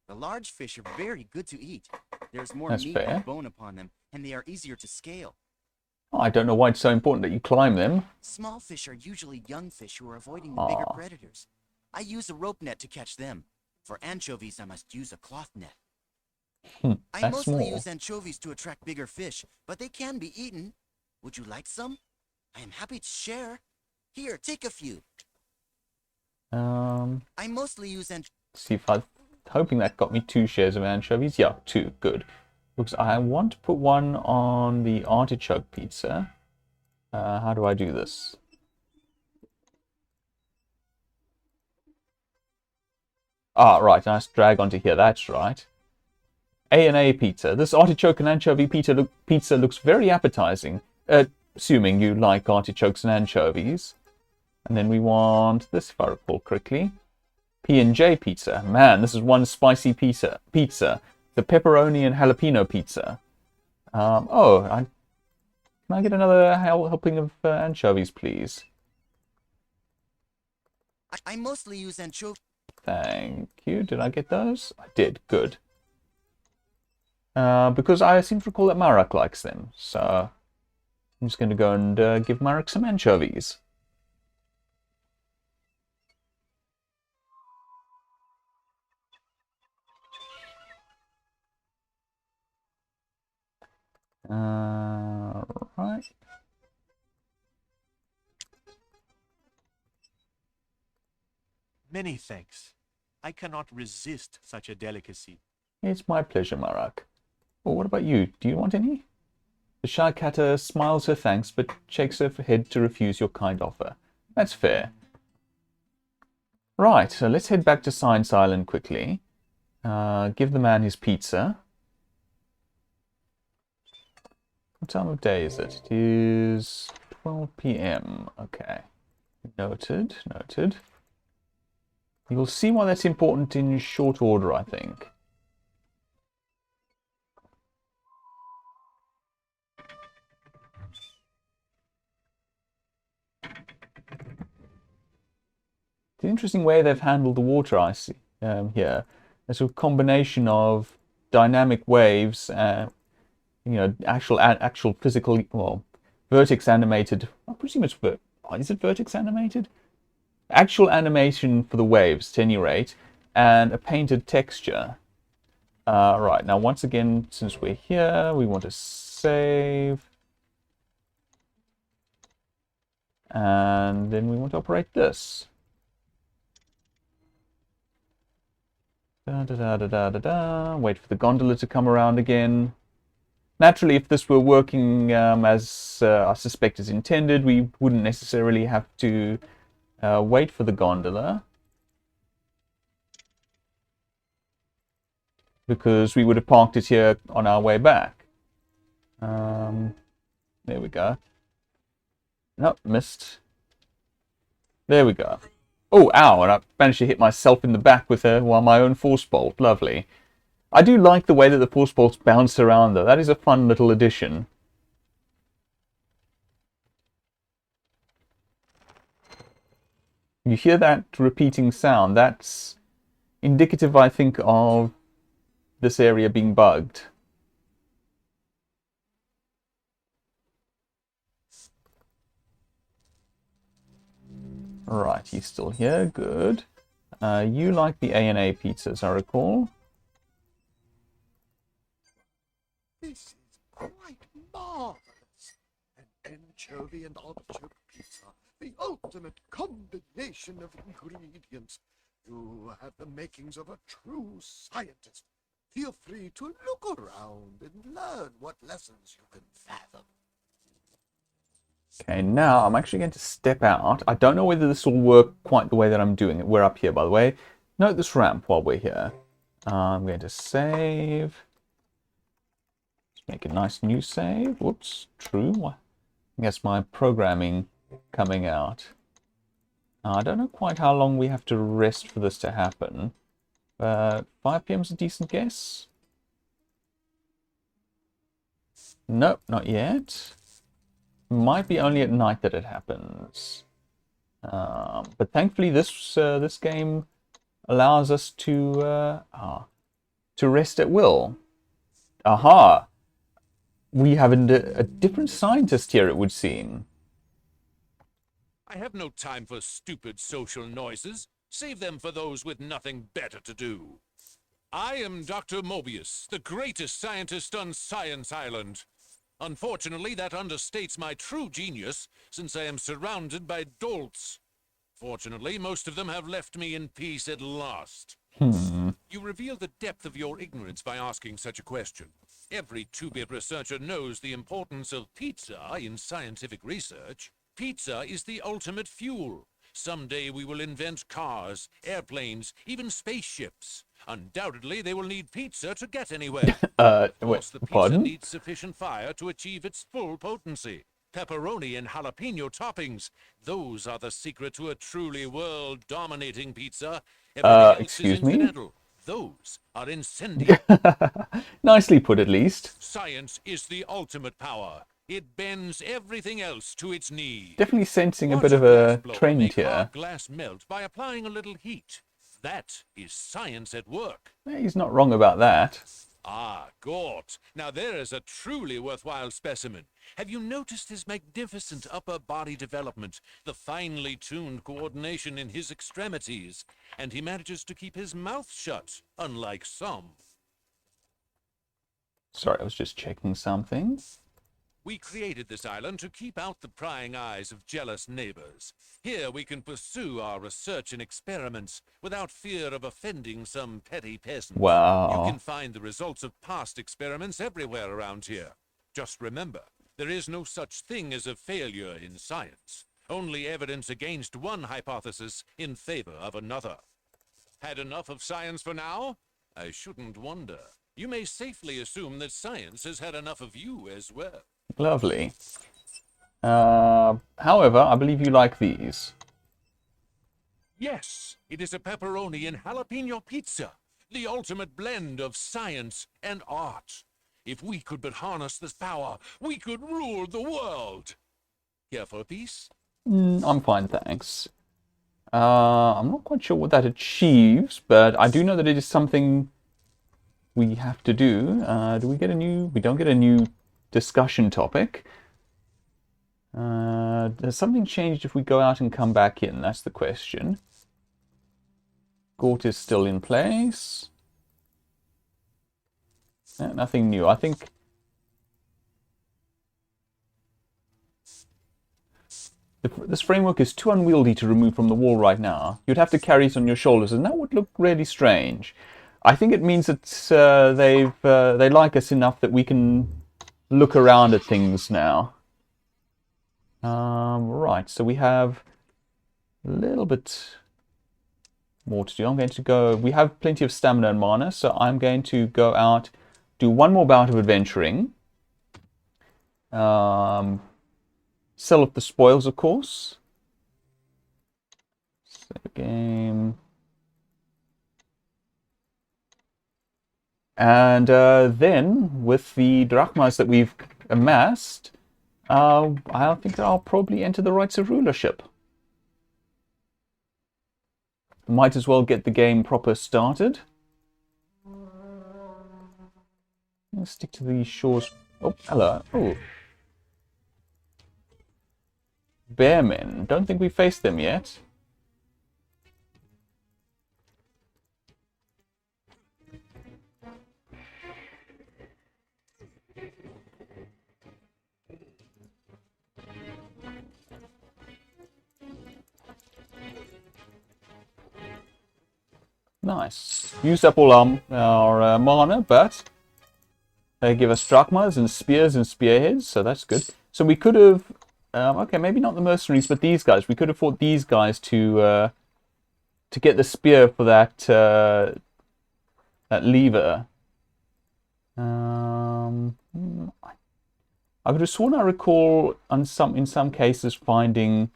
The large fish are very good to eat. There's more That's meat fair. and bone upon them, and they are easier to scale. Oh, I don't know why it's so important that you climb them. Small fish are usually young fish who are avoiding the bigger Aw. predators. I use a rope net to catch them. For anchovies, I must use a cloth net. I That's mostly more. use anchovies to attract bigger fish, but they can be eaten. Would you like some? I am happy to share. Here, take a few. I mostly use See if I... Hoping that got me 2 shares of anchovies. Yeah, 2. Good. Because I want to put one on the artichoke pizza. How do I do this? Ah, right. Nice drag onto here. That's right. A&A pizza. This artichoke and anchovy pizza looks very appetizing. Assuming you like artichokes and anchovies. And then we want this, if I recall correctly. P&J pizza. Man, this is one spicy pizza. The pepperoni and jalapeno pizza. Can I get another helping of anchovies, please? I mostly use anchovies. Thank you. Did I get those? I did. Good. Because I seem to recall that Marek likes them. So I'm just going to go and give Marek some anchovies. Right. Many thanks. I cannot resist such a delicacy. It's my pleasure, Marek. Well, what about you? Do you want any? The shy catter smiles her thanks, but shakes her head to refuse your kind offer. That's fair. Right, so let's head back to Science Island quickly. Give the man his pizza. What time of day is it? It is 12 p.m. Okay. Noted, noted. You'll see why that's important in short order, I think. The interesting way they've handled the water ice here. There's a combination of dynamic waves, actual physical, well, vertex animated. I presume it's is it vertex animated? Actual animation for the waves, at any rate, and a painted texture. Right, now once again, since we're here, we want to save. And then we want to operate this. Da, da, da, da, da, da, da. Wait for the gondola to come around again. Naturally, if this were working as I suspect is intended, we wouldn't necessarily have to wait for the gondola, because we would have parked it here on our way back. There we go. Nope, missed. There we go. Oh, ow, and I managed to hit myself in the back with my own force bolt. Lovely. I do like the way that the force bolts bounce around, though. That is a fun little addition. You hear that repeating sound? That's indicative, I think, of this area being bugged. Right, he's still here. Good. You like the A&A pizzas, I recall. This is quite marvelous. An anchovy and artichoke pizza, the ultimate combination of ingredients. You have the makings of a true scientist. Feel free to look around and learn what lessons you can fathom. Okay, now I'm actually going to step out. I don't know whether this will work quite the way that I'm doing it. We're up here, by the way. Note this ramp while we're here. I'm going to save. Let's make a nice new save. Whoops, true. I guess my programming coming out. I don't know quite how long we have to rest for this to happen. 5 PM is a decent guess. Nope, not yet. Might be only at night that it happens. But thankfully this game allows us to rest at will. Aha! We have a different scientist here, it would seem. I have no time for stupid social noises. Save them for those with nothing better to do. I am Dr. Mobius, the greatest scientist on Science Island. Unfortunately, that understates my true genius, since I am surrounded by dolts. Fortunately, most of them have left me in peace at last. You reveal the depth of your ignorance by asking such a question. Every two-bit researcher knows the importance of pizza in scientific research. Pizza is the ultimate fuel. Someday we will invent cars, airplanes, even spaceships. Undoubtedly, they will need pizza to get anywhere. Of course, the pizza needs sufficient fire to achieve its full potency. Pepperoni and jalapeno toppings, those are the secret to a truly world-dominating pizza. Everything else is incidental. Those are incendiary. Nicely put, at least. Science is the ultimate power. It bends everything else to its knees. Definitely sensing a bit of a trend here. Glass melt by applying a little heat. That is science at work. He's not wrong about that. Ah, Gort. Now there is a truly worthwhile specimen. Have you noticed his magnificent upper body development, the finely tuned coordination in his extremities? And he manages to keep his mouth shut, unlike some. Sorry, I was just checking something. We created this island to keep out the prying eyes of jealous neighbors. Here we can pursue our research and experiments without fear of offending some petty peasant. Wow. You can find the results of past experiments everywhere around here. Just remember, there is no such thing as a failure in science. Only evidence against one hypothesis in favor of another. Had enough of science for now? I shouldn't wonder. You may safely assume that science has had enough of you as well. Lovely. However, I believe you like these. Yes, it is a pepperoni and jalapeno pizza, the ultimate blend of science and art. If we could but harness this power, we could rule the world. Care for a piece? I'm fine, thanks. I'm not quite sure what that achieves, but I do know that it is something we have to do. Do we get a new... We don't get a new discussion topic. Has something changed if we go out and come back in? That's the question. Gort is still in place. Nothing new. I think this framework is too unwieldy to remove from the wall right now. You'd have to carry it on your shoulders, and that would look really strange. I think it means that they like us enough that we can look around at things now. Right, so we have a little bit more to do. I'm going to go... We have plenty of stamina and mana, so I'm going to go out, do one more bout of adventuring. Sell off the spoils, of course. Save game. And then, with the drachmas that we've amassed, I think I'll probably enter the Rites of Rulership. Might as well get the game proper started. Let's stick to the shores. Oh, hello. Oh. Bearmen. Don't think we faced them yet. Nice. Used up all our mana, but they give us drachmas and spears and spearheads, so that's good. So we could have, okay, maybe not the mercenaries, but these guys. We could have fought these guys to get the spear for that that lever. I could have sworn I recall in some cases finding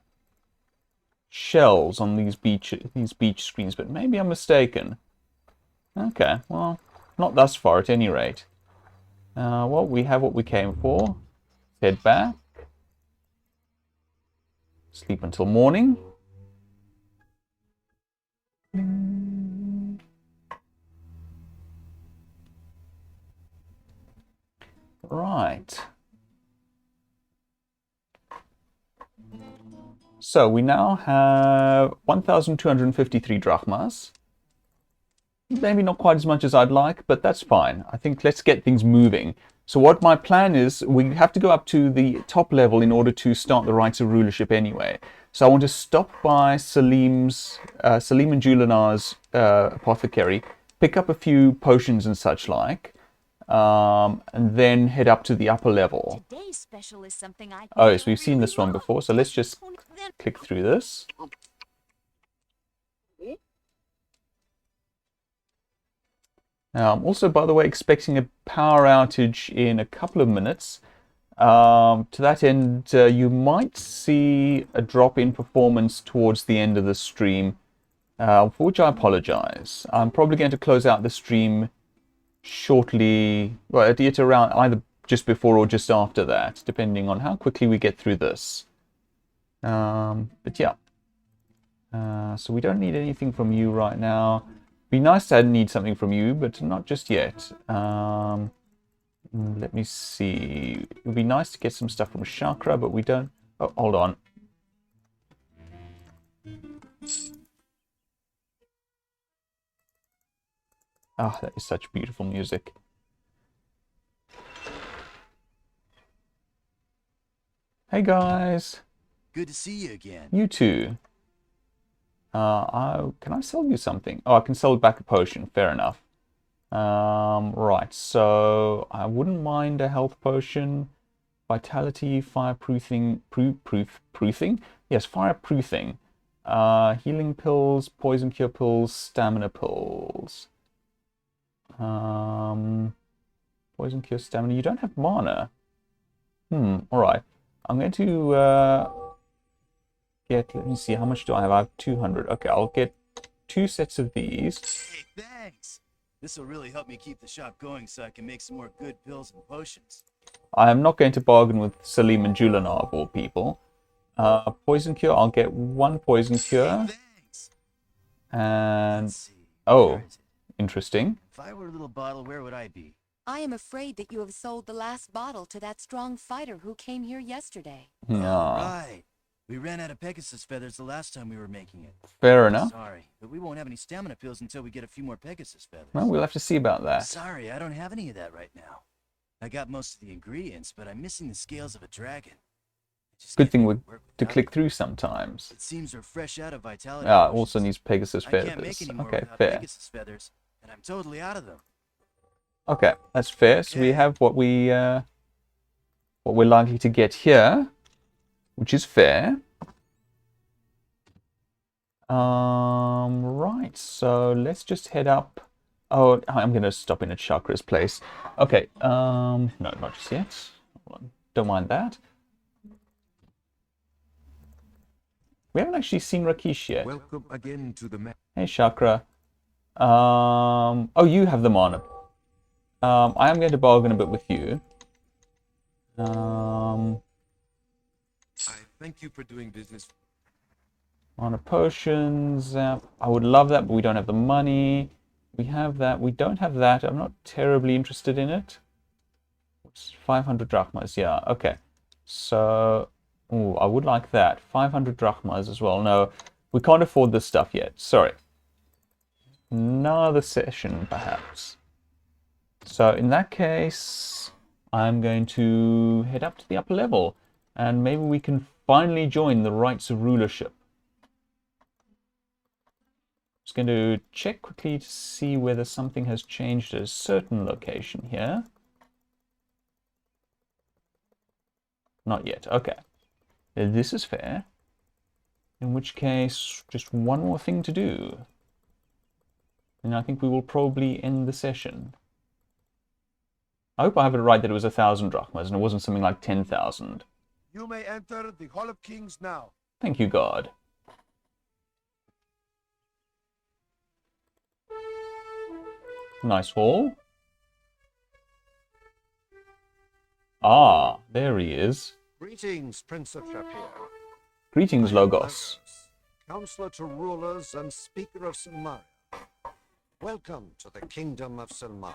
shells on these beach screens, but maybe I'm mistaken. Okay, well, not thus far at any rate. Well, we have what we came for. Head back. Sleep until morning. Right. So we now have 1,253 drachmas. Maybe not quite as much as I'd like, but that's fine. I think let's get things moving. So what my plan is, we have to go up to the top level in order to start the Rites of Rulership anyway. So I want to stop by Salim and Julinar's apothecary, pick up a few potions and such like, and then head up to the upper level. Today's special is something I Oh, yes, we've seen this one before, so let's just click through this. Also, by the way, expecting a power outage in a couple of minutes. To that end, you might see a drop in performance towards the end of the stream, for which I apologize. I'm probably going to close out the stream shortly, well, at around either just before or just after that, depending on how quickly we get through this. But yeah. So we don't need anything from you right now. Be nice to need something from you, but not just yet. Let me see. It would be nice to get some stuff from Chakra, but we don't... Oh, hold on. Ah, that is such beautiful music. Hey guys. Good to see you again. You too. Can I sell you something? Oh, I can sell back a potion. Fair enough. Right, so I wouldn't mind a health potion. Vitality, fireproofing, proofing? Yes, fireproofing. Healing pills, poison cure pills, stamina pills. Poison cure, stamina. You don't have mana. Alright. I'm going to let me see, how much do I have? I have 200. Okay, I'll get 2 sets of these. Hey, thanks. This will really help me keep the shop going so I can make some more good pills and potions. I am not going to bargain with Salim and Julinar of all people. Poison cure, I'll get 1 poison cure. Hey, thanks. And oh, interesting. If I were a little bottle, where would I be? I am afraid that you have sold the last bottle to that strong fighter who came here yesterday. Yeah. Right. We ran out of Pegasus feathers the last time we were making it. Fair enough. Sorry, but we won't have any stamina pills until we get a few more Pegasus feathers. Well, we'll have to see about that. Sorry, I don't have any of that right now. I got most of the ingredients, but I'm missing the scales of a dragon. Good thing we're to click through sometimes. It seems we're fresh out of vitality. Ah, also needs Pegasus I feathers. can't make any more Okay, without fair. Pegasus feathers, and I'm totally out of them. Okay, that's fair. So we have what we're likely to get here, which is fair. Right. So let's just head up. Oh, I'm gonna stop in at Chakra's place. Okay. No, not just yet. Hold on. Don't mind that. We haven't actually seen Rakesh yet. Welcome again to the Hey, Chakra. Oh, you have them on. I am going to bargain a bit with you. I thank you for doing business. Mana potions. I would love that, but we don't have the money. We have that. We don't have that. I'm not terribly interested in it. It's 500 drachmas. Yeah, okay. So, ooh, I would like that. 500 drachmas as well. No, we can't afford this stuff yet. Sorry. Another session, perhaps. So, in that case, I'm going to head up to the upper level. And maybe we can finally join the Rites of Rulership. Just going to check quickly to see whether something has changed at a certain location here. Not yet. Okay. This is fair. In which case, just one more thing to do. And I think we will probably end the session. I hope I have it right that it was 1,000 drachmas and it wasn't something like 10,000. You may enter the Hall of Kings now. Thank you, God. Nice hall. Ah, there he is. Greetings, Prince of Shapir. Greetings, Logos. Counselor to rulers and Speaker of Silmaria. Welcome to the Kingdom of Silmaria.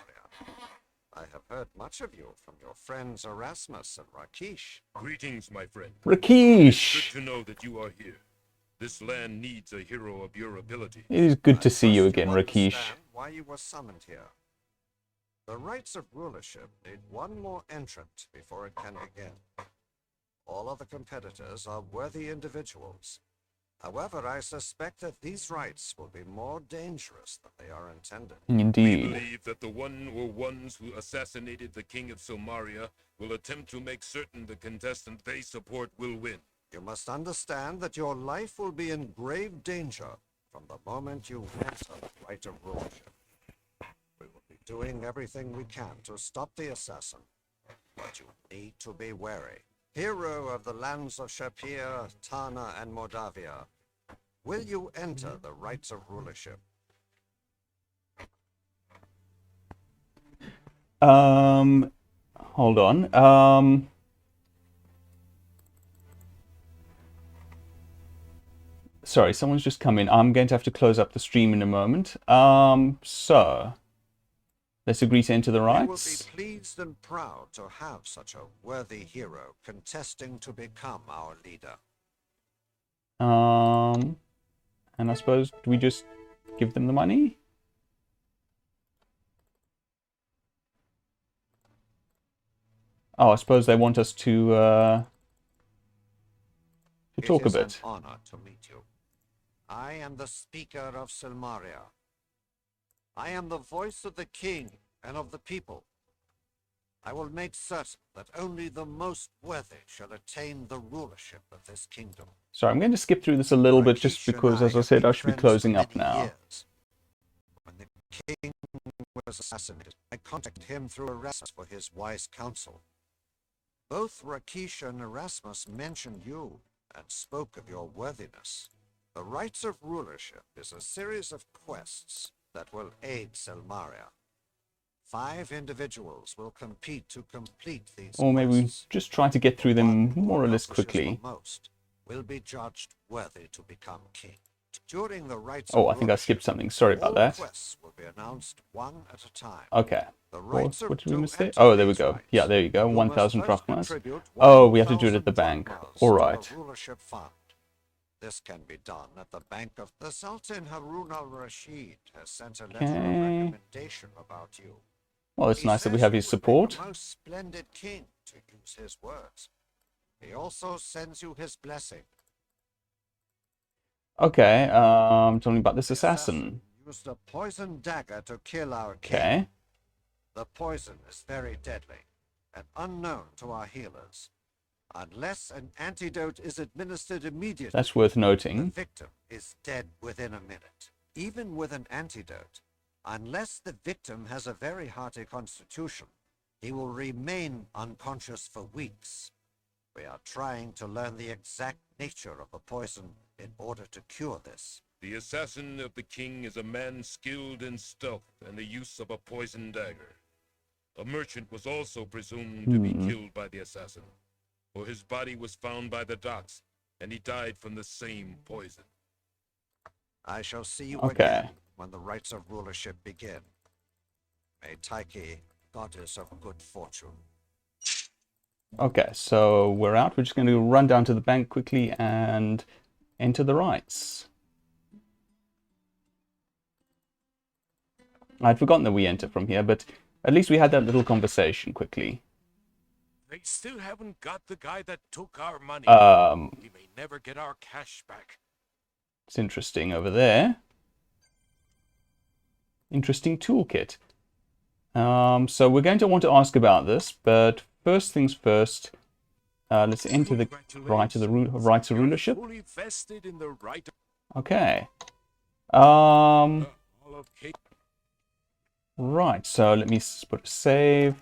I have heard much of you from your friends Erasmus and Rakesh. Greetings, my friend. Rakesh! Good to know that you are here. This land needs a hero of your ability. It is good to see you trust again, understand Rakesh. why you were summoned here. The Rites of Rulership need one more entrant before it can begin. All other competitors are worthy individuals. However, I suspect that these rites will be more dangerous than they are intended. We Indeed. believe that the one or ones who assassinated the king of Silmaria will attempt to make certain the contestant they support will win. You must understand that your life will be in grave danger from the moment you enter the Rite of Rulership. We will be doing everything we can to stop the assassin, but you need to be wary. Hero of the lands of Shapir, Tana, and Mordavia, will you enter the Rites of Rulership? Hold on. Sorry, someone's just come in. I'm going to have to close up the stream in a moment. So, let's agree to enter the We will be rites. pleased and proud to have such a worthy hero contesting to become our leader. And I suppose, do we just give them the money? Oh, I suppose they want us to talk a It is bit. an honor to meet you. I am the Speaker of Silmaria. I am the voice of the king and of the people. I will make certain that only the most worthy shall attain the rulership of this kingdom. Sorry, I'm going to skip through this a little bit just because, as I said, I should be closing up now. When the king was assassinated, I contacted him through Erasmus for his wise counsel. Both Rakesh and Erasmus mentioned you and spoke of your worthiness. The Rites of Rulership is a series of quests that will aid Silmaria. 5 individuals will compete to complete these Or maybe we quests. just try to get through them One who more or less accomplishes quickly. the most will be judged worthy to become king. During the Rites Oh, of I think I Rulership, skipped something. Sorry about all that. quests will be announced one at a time. Okay. The What, rites what did we to miss there? enter Oh, there we these go. rites, Yeah, there you go. you 1,000 must first drachmas. contribute Oh, we have to do it at 1,000 the bank. drachmas All to right. the rulership fund. This can be done at the bank of the Sultan Harun al-Rashid has sent a letter Okay. of recommendation about you. Well, it's He nice that we says have you his would make support. a most splendid king, to use his words. He also sends you his blessing. Okay, tell me about this The assassin. used a poison dagger to kill our king. Okay. The poison is very deadly and unknown to our healers. Unless an antidote is administered immediately, That's worth the noting. victim is dead within a minute. Even with an antidote, unless the victim has a very hearty constitution, he will remain unconscious for weeks. We are trying to learn the exact nature of the poison in order to cure this. The assassin of the king is a man skilled in stealth and the use of a poison dagger. A merchant was also presumed to be killed by the assassin, for his body was found by the docks, and he died from the same poison. I shall see you Okay. again when the rites of rulership begin. May Taiki, goddess of good fortune. Okay, so we're out. We're just going to run down to the bank quickly and enter the rites. I'd forgotten that we enter from here, but at least we had that little conversation quickly. They still haven't got the guy that took our money. We may never get our cash back. It's interesting over there. Interesting toolkit. So we're going to want to ask about this, but first things first, let's enter the Rites of Rulership. Fully vested in the right Okay. all of Cape. Right, so let me put a save.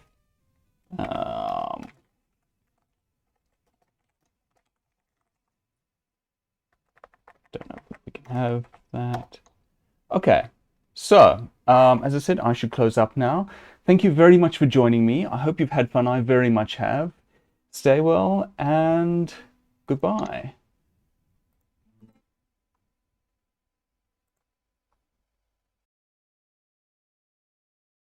Don't know if we can have that. Okay, so as I said, I should close up now. Thank you very much for joining me. I hope you've had fun. I very much have. Stay well and goodbye.